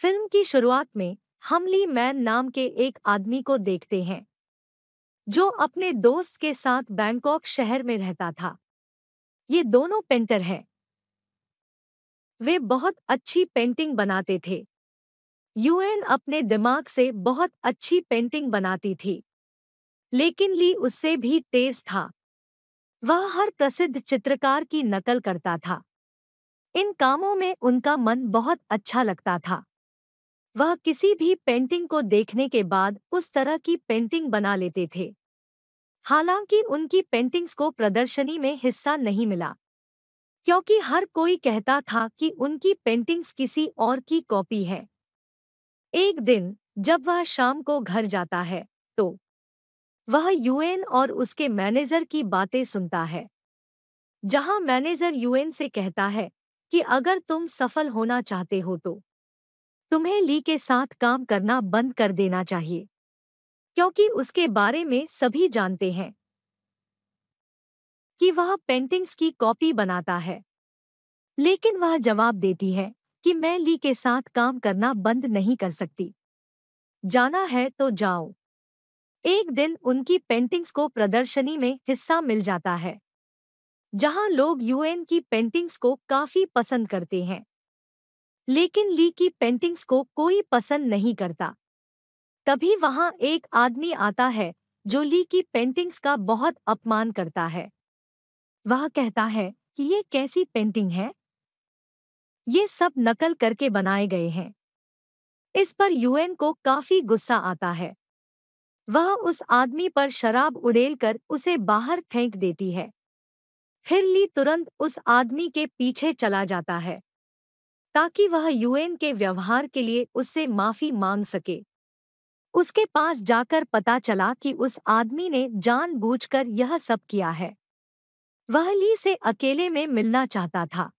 Film की शुरुआत में हम ली मैन नाम के एक आदमी को देखते हैं जो अपने दोस्त के साथ बैंकॉक शहर में रहता था। ये दोनों पेंटर हैं। वे बहुत अच्छी पेंटिंग बनाते थे। यूएन अपने दिमाग से बहुत अच्छी पेंटिंग बनाती थी, लेकिन ली उससे भी तेज था। वह हर प्रसिद्ध चित्रकार की नकल करता था। इन कामों में उनका मन बहुत अच्छा लगता था। वह किसी भी पेंटिंग को देखने के बाद उस तरह की पेंटिंग बना लेते थे। हालांकि उनकी पेंटिंग्स को प्रदर्शनी में हिस्सा नहीं मिला, क्योंकि हर कोई कहता था कि उनकी पेंटिंग्स किसी और की कॉपी है। एक दिन जब वह शाम को घर जाता है तो वह यूएन और उसके मैनेजर की बातें सुनता है, जहां मैनेजर यूएन से कहता है कि अगर तुम सफल होना चाहते हो तो तुम्हें ली के साथ काम करना बंद कर देना चाहिए, क्योंकि उसके बारे में सभी जानते हैं कि वह पेंटिंग्स की कॉपी बनाता है। लेकिन वह जवाब देती है कि मैं ली के साथ काम करना बंद नहीं कर सकती। जाना है तो जाओ। एक दिन उनकी पेंटिंग्स को प्रदर्शनी में हिस्सा मिल जाता है, जहां लोग यूएन की पेंटिंग्स को काफी पसंद करते हैं। लेकिन ली की पेंटिंग्स को कोई पसंद नहीं करता। तभी वहां एक आदमी आता है जो ली की पेंटिंग्स का बहुत अपमान करता है। वह कहता है कि ये कैसी पेंटिंग है, ये सब नकल करके बनाए गए हैं। इस पर यूएन को काफी गुस्सा आता है। वह उस आदमी पर शराब उड़ेलकर उसे बाहर फेंक देती है। फिर ली तुरंत उस आदमी के पीछे चला जाता है ताकि वह यूएन के व्यवहार के लिए उससे माफी मांग सके। उसके पास जाकर पता चला कि उस आदमी ने जानबूझकर यह सब किया है। वह ली से अकेले में मिलना चाहता था।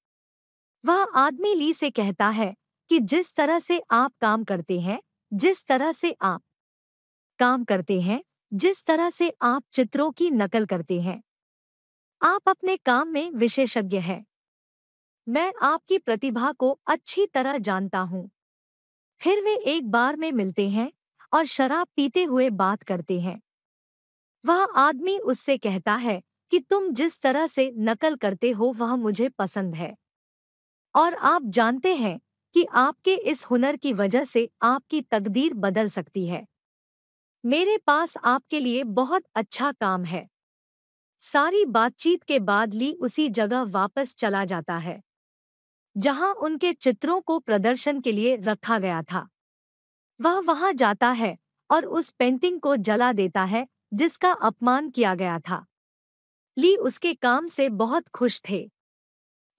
वह आदमी ली से कहता है कि जिस तरह से आप काम करते हैं, जिस तरह से आप काम करते हैं, जिस तरह से आप चित्रों की नकल करते हैं, आप अपने काम में विशेषज्ञ हैं। मैं आपकी प्रतिभा को अच्छी तरह जानता हूँ। फिर वे एक बार में मिलते हैं और शराब पीते हुए बात करते हैं। वह आदमी उससे कहता है कि तुम जिस तरह से नकल करते हो वह मुझे पसंद है, और आप जानते हैं कि आपके इस हुनर की वजह से आपकी तकदीर बदल सकती है। मेरे पास आपके लिए बहुत अच्छा काम है। सारी बातचीत के बाद ली उसी जगह वापस चला जाता है जहां उनके चित्रों को प्रदर्शन के लिए रखा गया था। वह वहां जाता है और उस पेंटिंग को जला देता है जिसका अपमान किया गया था। ली उसके काम से बहुत खुश थे।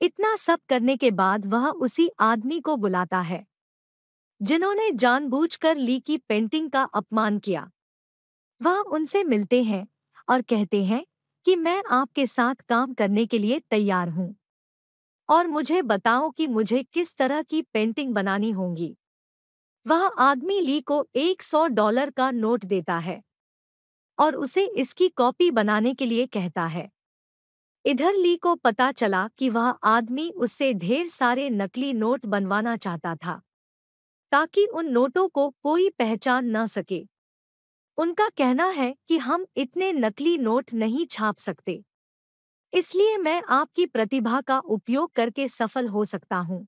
इतना सब करने के बाद वह उसी आदमी को बुलाता है जिन्होंने जानबूझकर ली की पेंटिंग का अपमान किया। वह उनसे मिलते हैं और कहते हैं कि मैं आपके साथ काम करने के लिए तैयार हूँ, और मुझे बताओ कि मुझे किस तरह की पेंटिंग बनानी होगी। वह आदमी ली को $100 का नोट देता है और उसे इसकी कॉपी बनाने के लिए कहता है। इधर ली को पता चला कि वह आदमी उससे ढेर सारे नकली नोट बनवाना चाहता था ताकि उन नोटों को कोई पहचान न सके। उनका कहना है कि हम इतने नकली नोट नहीं छाप सकते, इसलिए मैं आपकी प्रतिभा का उपयोग करके सफल हो सकता हूँ।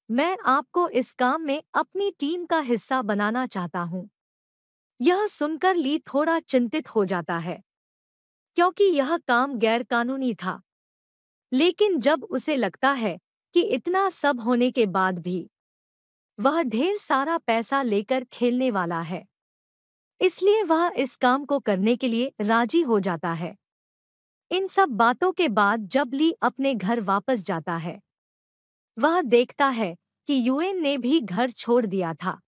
मैं आपको इस काम में अपनी टीम का हिस्सा बनाना चाहता हूँ। यह सुनकर ली थोड़ा चिंतित हो जाता है, क्योंकि यह काम गैरकानूनी था। लेकिन जब उसे लगता है कि इतना सब होने के बाद भी वह ढेर सारा पैसा लेकर खेलने वाला है, इसलिए वह इस काम को करने के लिए राजी हो जाता है। इन सब बातों के बाद जब ली अपने घर वापस जाता है, वह देखता है कि यूएन ने भी घर छोड़ दिया था,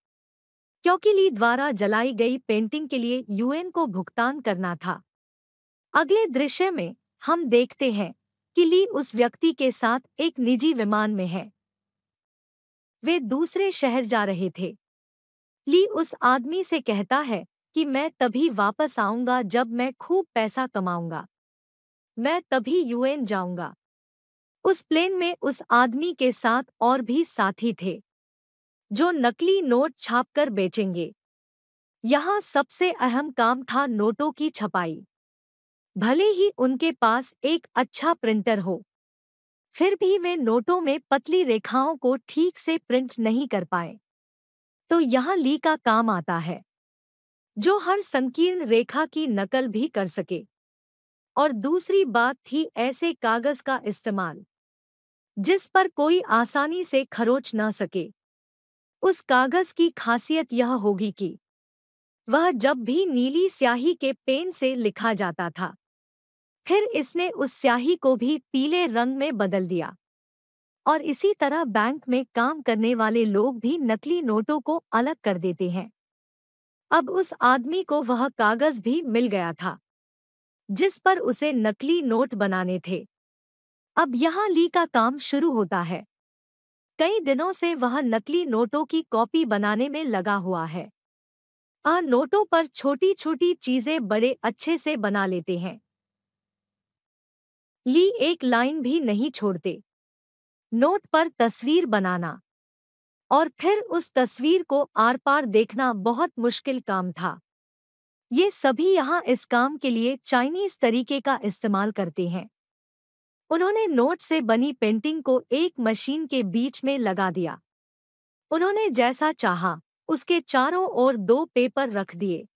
क्योंकि ली द्वारा जलाई गई पेंटिंग के लिए यूएन को भुगतान करना था। अगले दृश्य में हम देखते हैं कि ली उस व्यक्ति के साथ एक निजी विमान में है। वे दूसरे शहर जा रहे थे। ली उस आदमी से कहता है कि मैं तभी वापस आऊंगा जब मैं खूब पैसा कमाऊंगा। मैं तभी यूएन जाऊंगा। उस प्लेन में उस आदमी के साथ और भी साथी थे। जो नकली नोट छापकर बेचेंगे। यहाँ सबसे अहम काम था नोटों की छपाई। भले ही उनके पास एक अच्छा प्रिंटर हो, फिर भी वे नोटों में पतली रेखाओं को ठीक से प्रिंट नहीं कर पाए। तो यहाँ ली का काम आता है, जो हर संकीर्ण रेखा की नकल भी कर सके। और दूसरी बात थी ऐसे कागज का इस्तेमाल जिस पर कोई आसानी से खरोच ना सके। उस कागज की खासियत यह होगी कि वह जब भी नीली स्याही के पेन से लिखा जाता था, फिर इसने उस स्याही को भी पीले रंग में बदल दिया। और इसी तरह बैंक में काम करने वाले लोग भी नकली नोटों को अलग कर देते हैं। अब उस आदमी को वह कागज भी मिल गया था जिस पर उसे नकली नोट बनाने थे। अब यहाँ ली का काम शुरू होता है। कई दिनों से वह नकली नोटों की कॉपी बनाने में लगा हुआ है। नोटों पर छोटी छोटी चीजें बड़े अच्छे से बना लेते हैं। ली एक लाइन भी नहीं छोड़ते। नोट पर तस्वीर बनाना और फिर उस तस्वीर को आर पार देखना बहुत मुश्किल काम था। ये सभी यहाँ इस काम के लिए चाइनीज तरीके का इस्तेमाल करते हैं। उन्होंने नोट से बनी पेंटिंग को एक मशीन के बीच में लगा दिया। उन्होंने जैसा चाहा उसके चारों ओर 2 पेपर रख दिए।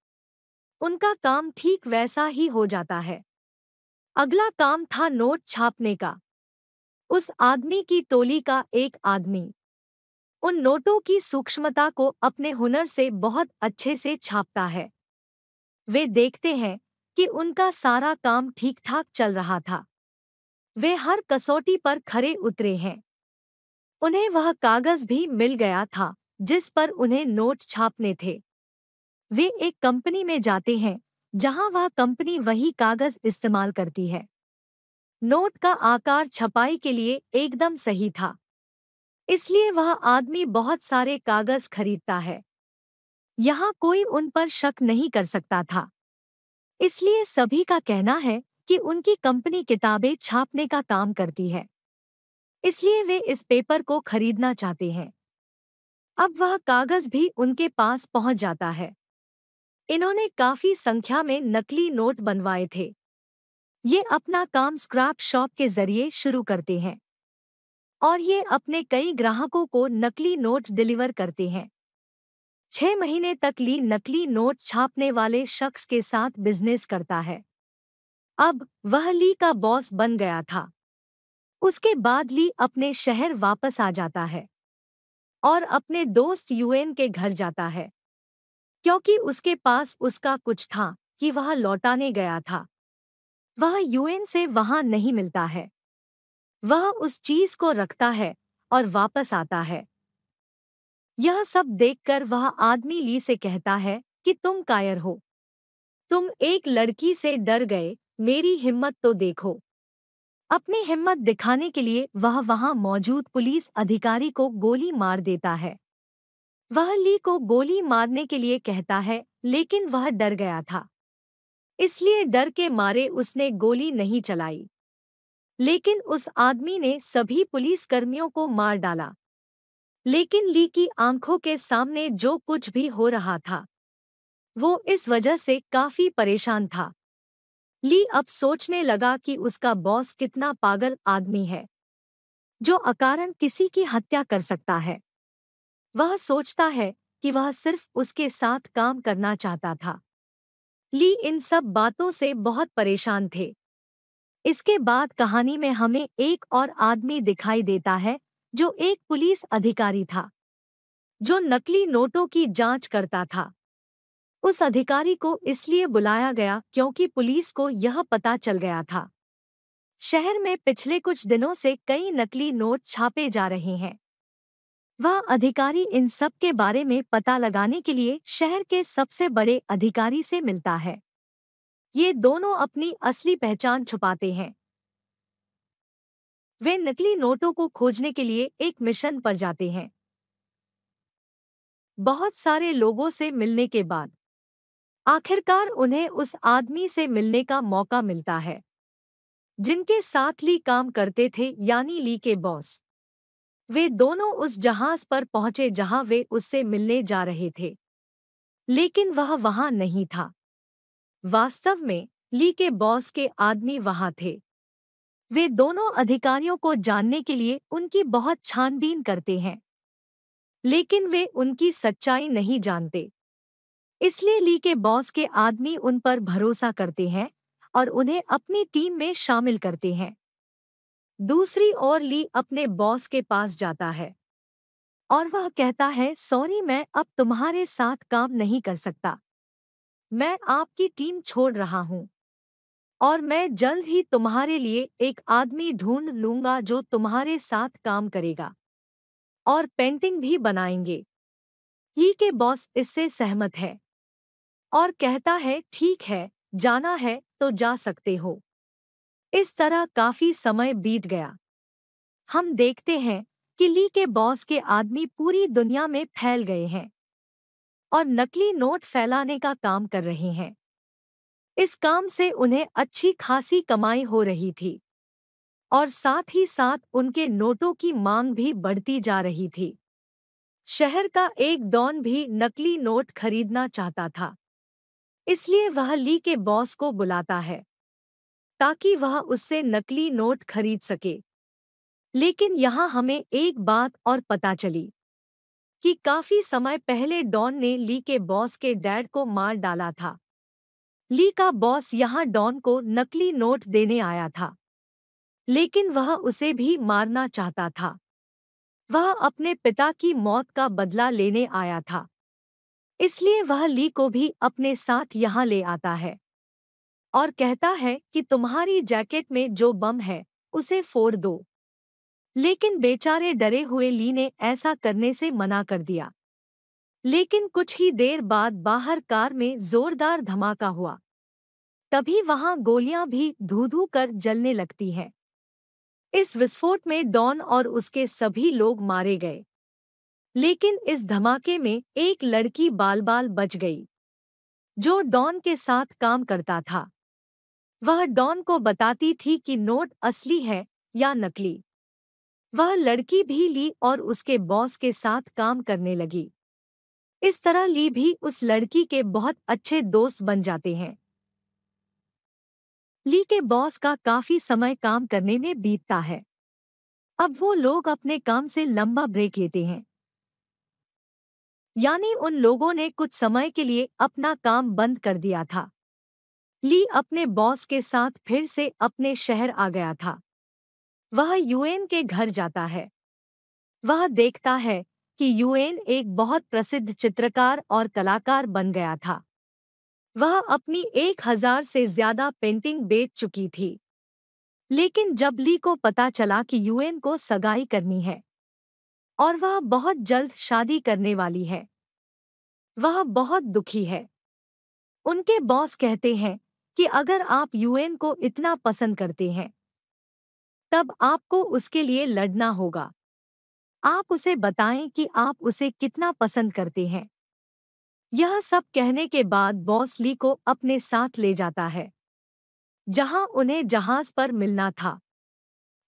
उनका काम ठीक वैसा ही हो जाता है। अगला काम था नोट छापने का। उस आदमी की टोली का एक आदमी उन नोटों की सूक्ष्मता को अपने हुनर से बहुत अच्छे से छापता है। वे देखते हैं कि उनका सारा काम ठीक-ठाक चल रहा था। वे हर कसौटी पर खरे उतरे हैं। उन्हें वह कागज भी मिल गया था जिस पर उन्हें नोट छापने थे। वे एक कंपनी में जाते हैं जहां वह कंपनी वही कागज इस्तेमाल करती है। नोट का आकार छपाई के लिए एकदम सही था, इसलिए वह आदमी बहुत सारे कागज खरीदता है। यहाँ कोई उन पर शक नहीं कर सकता था, इसलिए सभी का कहना है कि उनकी कंपनी किताबें छापने का काम करती है, इसलिए वे इस पेपर को खरीदना चाहते हैं। अब वह कागज भी उनके पास पहुंच जाता है। इन्होंने काफी संख्या में नकली नोट बनवाए थे। ये अपना काम स्क्रैप शॉप के जरिए शुरू करते हैं और ये अपने कई ग्राहकों को नकली नोट डिलीवर करते हैं। 6 महीने तक ली नकली नोट छापने वाले शख्स के साथ बिजनेस करता है। अब वह ली का बॉस बन गया था। उसके बाद ली अपने शहर वापस आ जाता है और अपने दोस्त यूएन के घर जाता है, क्योंकि उसके पास उसका कुछ था कि वह लौटाने गया था। वह यूएन से वहां नहीं मिलता है। वह उस चीज को रखता है और वापस आता है। यह सब देखकर वह आदमी ली से कहता है कि तुम कायर हो। तुम एक लड़की से डर गए, मेरी हिम्मत तो देखो। अपनी हिम्मत दिखाने के लिए वह वहां मौजूद पुलिस अधिकारी को गोली मार देता है। वह ली को गोली मारने के लिए कहता है, लेकिन वह डर गया था, इसलिए डर के मारे उसने गोली नहीं चलाई। लेकिन उस आदमी ने सभी पुलिसकर्मियों को मार डाला। लेकिन ली की आंखों के सामने जो कुछ भी हो रहा था, वो इस वजह से काफी परेशान था। ली अब सोचने लगा कि उसका बॉस कितना पागल आदमी है, जो अकारण किसी की हत्या कर सकता है। वह सोचता है कि वह सिर्फ उसके साथ काम करना चाहता था। ली इन सब बातों से बहुत परेशान थे। इसके बाद कहानी में हमें एक और आदमी दिखाई देता है, जो एक पुलिस अधिकारी था, जो नकली नोटों की जांच करता था। उस अधिकारी को इसलिए बुलाया गया क्योंकि पुलिस को यह पता चल गया था, शहर में पिछले कुछ दिनों से कई नकली नोट छापे जा रहे हैं। वह अधिकारी इन सब के बारे में पता लगाने के लिए शहर के सबसे बड़े अधिकारी से मिलता है। ये दोनों अपनी असली पहचान छुपाते हैं। वे नकली नोटों को खोजने के लिए एक मिशन पर जाते हैं। बहुत सारे लोगों से मिलने के बाद आखिरकार उन्हें उस आदमी से मिलने का मौका मिलता है, जिनके साथ ली काम करते थे, यानी ली के बॉस। वे दोनों उस जहाज पर पहुंचे जहां वे उससे मिलने जा रहे थे, लेकिन वह वहां नहीं था। वास्तव में ली के बॉस के आदमी वहां थे। वे दोनों अधिकारियों को जानने के लिए उनकी बहुत छानबीन करते हैं, लेकिन वे उनकी सच्चाई नहीं जानते। इसलिए ली के बॉस के आदमी उन पर भरोसा करते हैं और उन्हें अपनी टीम में शामिल करते हैं। दूसरी ओर ली अपने बॉस के पास जाता है और वह कहता है, सॉरी, मैं अब तुम्हारे साथ काम नहीं कर सकता। मैं आपकी टीम छोड़ रहा हूँ और मैं जल्द ही तुम्हारे लिए एक आदमी ढूंढ लूंगा जो तुम्हारे साथ काम करेगा और पेंटिंग भी बनाएंगे। ली के बॉस इससे सहमत है और कहता है, ठीक है, जाना है तो जा सकते हो। इस तरह काफी समय बीत गया। हम देखते हैं कि ली के बॉस के आदमी पूरी दुनिया में फैल गए हैं और नकली नोट फैलाने का काम कर रहे हैं। इस काम से उन्हें अच्छी खासी कमाई हो रही थी और साथ ही साथ उनके नोटों की मांग भी बढ़ती जा रही थी। शहर का एक डॉन भी नकली नोट खरीदना चाहता था, इसलिए वह ली के बॉस को बुलाता है ताकि वह उससे नकली नोट खरीद सके। लेकिन यहाँ हमें एक बात और पता चली कि काफी समय पहले डॉन ने ली के बॉस के डैड को मार डाला था। ली का बॉस यहाँ डॉन को नकली नोट देने आया था, लेकिन वह उसे भी मारना चाहता था। वह अपने पिता की मौत का बदला लेने आया था, इसलिए वह ली को भी अपने साथ यहाँ ले आता है और कहता है कि तुम्हारी जैकेट में जो बम है उसे फोड़ दो। लेकिन बेचारे डरे हुए ली ने ऐसा करने से मना कर दिया। लेकिन कुछ ही देर बाद बाहर कार में जोरदार धमाका हुआ। तभी वहां गोलियां भी धू-धू कर जलने लगती हैं। इस विस्फोट में डॉन और उसके सभी लोग मारे गए, लेकिन इस धमाके में एक लड़की बाल-बाल बच गई, जो डॉन के साथ काम करता था। वह डॉन को बताती थी कि नोट असली है या नकली। वह लड़की भी ली और उसके बॉस के साथ काम करने लगी। इस तरह ली भी उस लड़की के बहुत अच्छे दोस्त बन जाते हैं। ली के बॉस का काफी समय काम करने में बीतता है। अब वो लोग अपने काम से लंबा ब्रेक लेते हैं, यानी उन लोगों ने कुछ समय के लिए अपना काम बंद कर दिया था। ली अपने बॉस के साथ फिर से अपने शहर आ गया था। वह यूएन के घर जाता है। वह देखता है कि यूएन एक बहुत प्रसिद्ध चित्रकार और कलाकार बन गया था। वह अपनी 1000 से ज्यादा पेंटिंग बेच चुकी थी। लेकिन जब ली को पता चला कि यूएन को सगाई करनी है और वह बहुत जल्द शादी करने वाली है, वह बहुत दुखी है। उनके बॉस कहते हैं कि अगर आप यूएन को इतना पसंद करते हैं, तब आपको उसके लिए लड़ना होगा। आप उसे बताएं कि आप उसे कितना पसंद करते हैं। यह सब कहने के बाद बॉस ली को अपने साथ ले जाता है, जहां उन्हें जहाज पर मिलना था।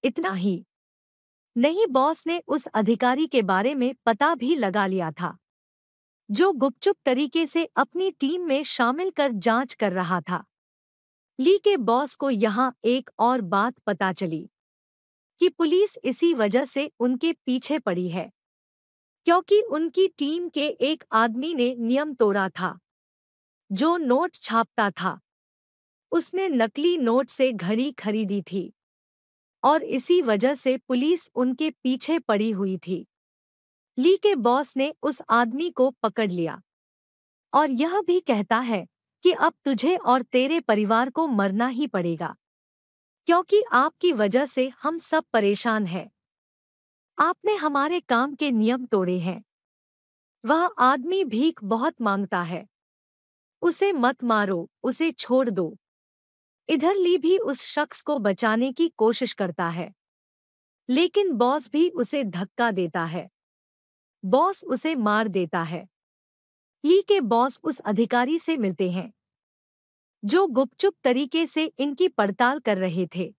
इतना ही नहीं, बॉस ने उस अधिकारी के बारे में पता भी लगा लिया था, जो गुपचुप तरीके से अपनी टीम में शामिल कर जांच कर रहा था। ली के बॉस को यहाँ एक और बात पता चली कि पुलिस इसी वजह से उनके पीछे पड़ी है, क्योंकि उनकी टीम के एक आदमी ने नियम तोड़ा था, जो नोट छापता था। उसने नकली नोट से घड़ी खरीदी थी और इसी वजह से पुलिस उनके पीछे पड़ी हुई थी। ली के बॉस ने उस आदमी को पकड़ लिया और यह भी कहता है कि अब तुझे और तेरे परिवार को मरना ही पड़ेगा, क्योंकि आपकी वजह से हम सब परेशान हैं। आपने हमारे काम के नियम तोड़े हैं। वह आदमी भीख बहुत मांगता है। उसे मत मारो, उसे छोड़ दो। इधर ली भी उस शख्स को बचाने की कोशिश करता है, लेकिन बॉस भी उसे धक्का देता है। बॉस उसे मार देता है। ली के बॉस उस अधिकारी से मिलते हैं, जो गुपचुप तरीके से इनकी पड़ताल कर रहे थे।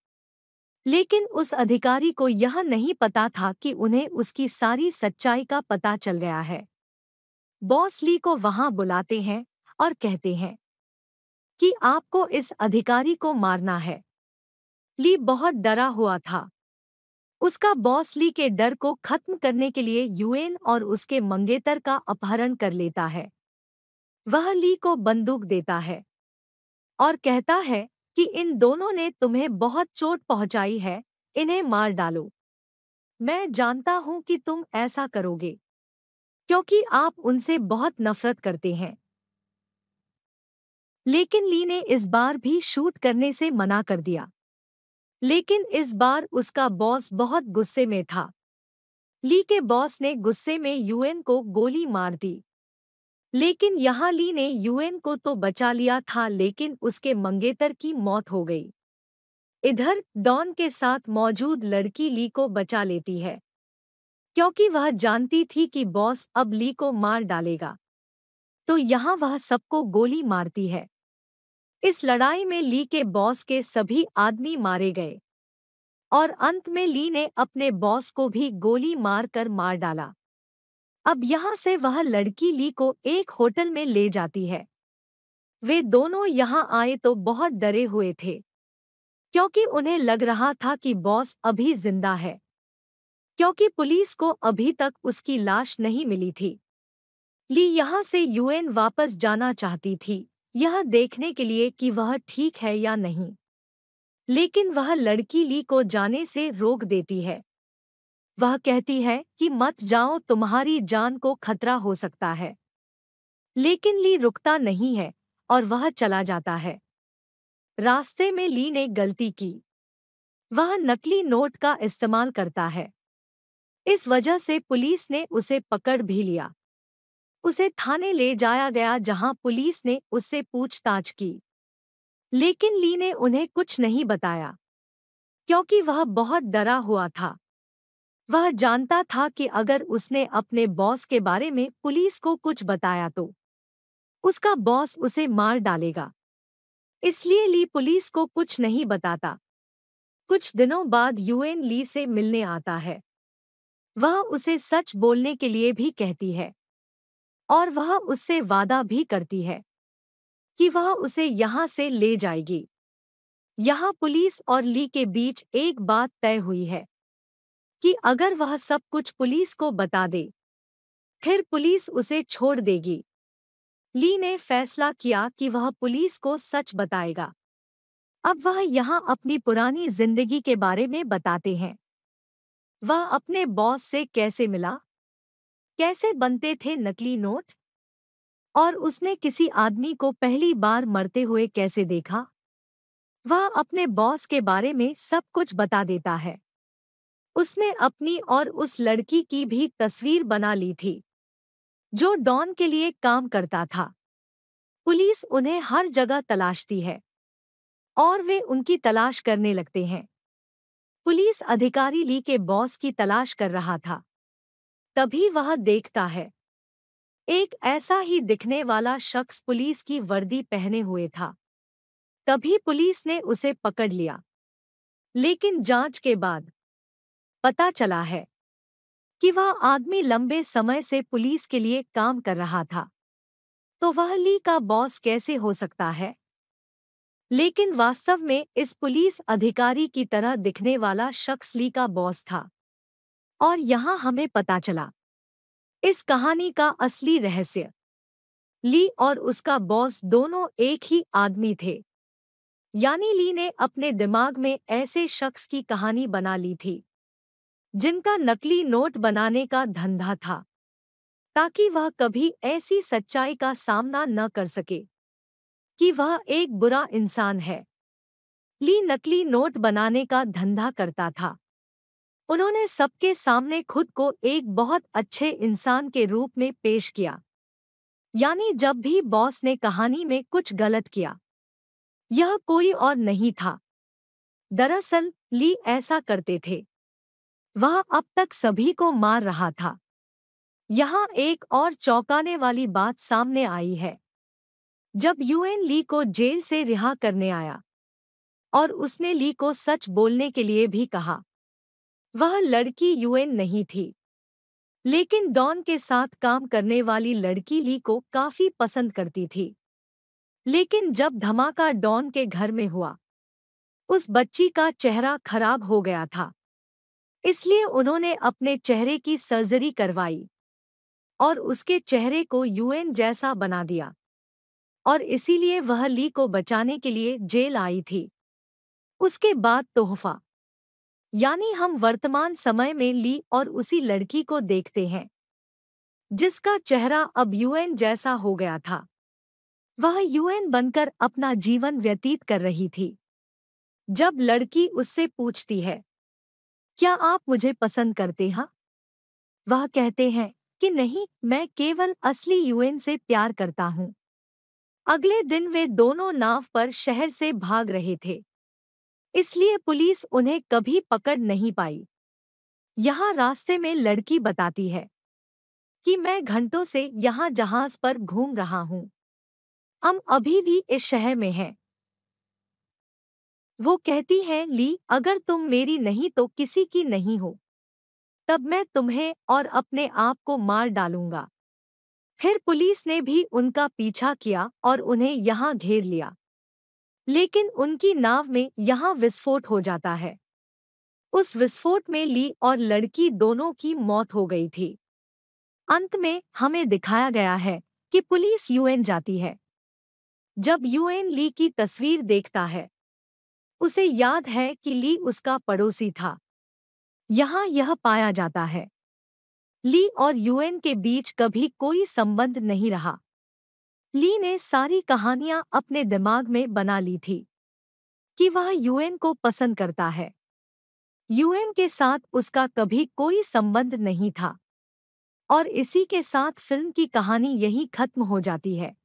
लेकिन उस अधिकारी को यह नहीं पता था कि उन्हें उसकी सारी सच्चाई का पता चल गया है। बॉस ली को वहां बुलाते हैं और कहते हैं कि आपको इस अधिकारी को मारना है। ली बहुत डरा हुआ था। उसका बॉस ली के डर को खत्म करने के लिए यूएन और उसके मंगेतर का अपहरण कर लेता है। वह ली को बंदूक देता है और कहता है कि इन दोनों ने तुम्हें बहुत चोट पहुंचाई है, इन्हें मार डालो। मैं जानता हूं कि तुम ऐसा करोगे क्योंकि आप उनसे बहुत नफरत करते हैं। लेकिन ली ने इस बार भी शूट करने से मना कर दिया। लेकिन इस बार उसका बॉस बहुत गुस्से में था। ली के बॉस ने गुस्से में यूएन को गोली मार दी। लेकिन यहाँ ली ने यूएन को तो बचा लिया था, लेकिन उसके मंगेतर की मौत हो गई। इधर डॉन के साथ मौजूद लड़की ली को बचा लेती है क्योंकि वह जानती थी कि बॉस अब ली को मार डालेगा। तो यहाँ वह सबको गोली मारती है। इस लड़ाई में ली के बॉस के सभी आदमी मारे गए और अंत में ली ने अपने बॉस को भी गोली मार कर मार डाला। अब यहाँ से वह लड़की ली को एक होटल में ले जाती है। वे दोनों यहाँ आए तो बहुत डरे हुए थे क्योंकि उन्हें लग रहा था कि बॉस अभी जिंदा है, क्योंकि पुलिस को अभी तक उसकी लाश नहीं मिली थी। ली यहाँ से यूएन वापस जाना चाहती थी, यह देखने के लिए कि वह ठीक है या नहीं। लेकिन वह लड़की ली को जाने से रोक देती है। वह कहती है कि मत जाओ, तुम्हारी जान को खतरा हो सकता है। लेकिन ली रुकता नहीं है और वह चला जाता है। रास्ते में ली ने गलती की। वह नकली नोट का इस्तेमाल करता है। इस वजह से पुलिस ने उसे पकड़ भी लिया। उसे थाने ले जाया गया जहां पुलिस ने उससे पूछताछ की। लेकिन ली ने उन्हें कुछ नहीं बताया क्योंकि वह बहुत डरा हुआ था। वह जानता था कि अगर उसने अपने बॉस के बारे में पुलिस को कुछ बताया तो उसका बॉस उसे मार डालेगा। इसलिए ली पुलिस को कुछ नहीं बताता। कुछ दिनों बाद यूएन ली से मिलने आता है। वह उसे सच बोलने के लिए भी कहती है और वह उससे वादा भी करती है कि वह उसे यहाँ से ले जाएगी। यहाँ पुलिस और ली के बीच एक बात तय हुई है कि अगर वह सब कुछ पुलिस को बता दे, फिर पुलिस उसे छोड़ देगी। ली ने फैसला किया कि वह पुलिस को सच बताएगा। अब वह यहाँ अपनी पुरानी जिंदगी के बारे में बताते हैं। वह अपने बॉस से कैसे मिला, कैसे बनते थे नकली नोट, और उसने किसी आदमी को पहली बार मरते हुए कैसे देखा। वह अपने बॉस के बारे में सब कुछ बता देता है। उसने अपनी और उस लड़की की भी तस्वीर बना ली थी जो डॉन के लिए काम करता था। पुलिस उन्हें हर जगह तलाशती है और वे उनकी तलाश करने लगते हैं। पुलिस अधिकारी ली के बॉस की तलाश कर रहा था। तभी वह देखता है एक ऐसा ही दिखने वाला शख्स पुलिस की वर्दी पहने हुए था। तभी पुलिस ने उसे पकड़ लिया। लेकिन जांच के बाद पता चला है कि वह आदमी लंबे समय से पुलिस के लिए काम कर रहा था। तो वह ली का बॉस कैसे हो सकता है? लेकिन वास्तव में इस पुलिस अधिकारी की तरह दिखने वाला शख्स ली का बॉस था। और यहाँ हमें पता चला इस कहानी का असली रहस्य। ली और उसका बॉस दोनों एक ही आदमी थे। यानी ली ने अपने दिमाग में ऐसे शख्स की कहानी बना ली थी जिनका नकली नोट बनाने का धंधा था, ताकि वह कभी ऐसी सच्चाई का सामना न कर सके कि वह एक बुरा इंसान है। ली नकली नोट बनाने का धंधा करता था। उन्होंने सबके सामने खुद को एक बहुत अच्छे इंसान के रूप में पेश किया। यानी जब भी बॉस ने कहानी में कुछ गलत किया, यह कोई और नहीं था। दरअसल ली ऐसा करते थे। वह अब तक सभी को मार रहा था। यहाँ एक और चौंकाने वाली बात सामने आई है। जब यूएन ली को जेल से रिहा करने आया, और उसने ली को सच बोलने के लिए भी कहा। वह लड़की यूएन नहीं थी, लेकिन डॉन के साथ काम करने वाली लड़की ली को काफी पसंद करती थी। लेकिन जब धमाका डॉन के घर में हुआ, उस बच्ची का चेहरा खराब हो गया था। इसलिए उन्होंने अपने चेहरे की सर्जरी करवाई और उसके चेहरे को यूएन जैसा बना दिया, और इसीलिए वह ली को बचाने के लिए जेल आई थी। उसके बाद तोहफा, यानी हम वर्तमान समय में ली और उसी लड़की को देखते हैं जिसका चेहरा अब यूएन जैसा हो गया था। वह यूएन बनकर अपना जीवन व्यतीत कर रही थी। जब लड़की उससे पूछती है, क्या आप मुझे पसंद करते हैं? वह कहते हैं कि नहीं, मैं केवल असली यूएन से प्यार करता हूँ। अगले दिन वे दोनों नाव पर शहर से भाग रहे थे, इसलिए पुलिस उन्हें कभी पकड़ नहीं पाई। यहाँ रास्ते में लड़की बताती है कि मैं घंटों से यहाँ जहाज पर घूम रहा हूँ। हम अभी भी इस शहर में हैं। वो कहती है, ली, अगर तुम मेरी नहीं तो किसी की नहीं हो, तब मैं तुम्हें और अपने आप को मार डालूंगा। फिर पुलिस ने भी उनका पीछा किया और उन्हें यहाँ घेर लिया, लेकिन उनकी नाव में यहाँ विस्फोट हो जाता है। उस विस्फोट में ली और लड़की दोनों की मौत हो गई थी। अंत में हमें दिखाया गया है कि पुलिस यूएन जाती है। जब यूएन ली की तस्वीर देखता है, उसे याद है कि ली उसका पड़ोसी था। यहाँ यह पाया जाता है, ली और यूएन के बीच कभी कोई संबंध नहीं रहा। ली ने सारी कहानियां अपने दिमाग में बना ली थी कि वह यूएन को पसंद करता है। यूएन के साथ उसका कभी कोई संबंध नहीं था, और इसी के साथ फिल्म की कहानी यहीं खत्म हो जाती है।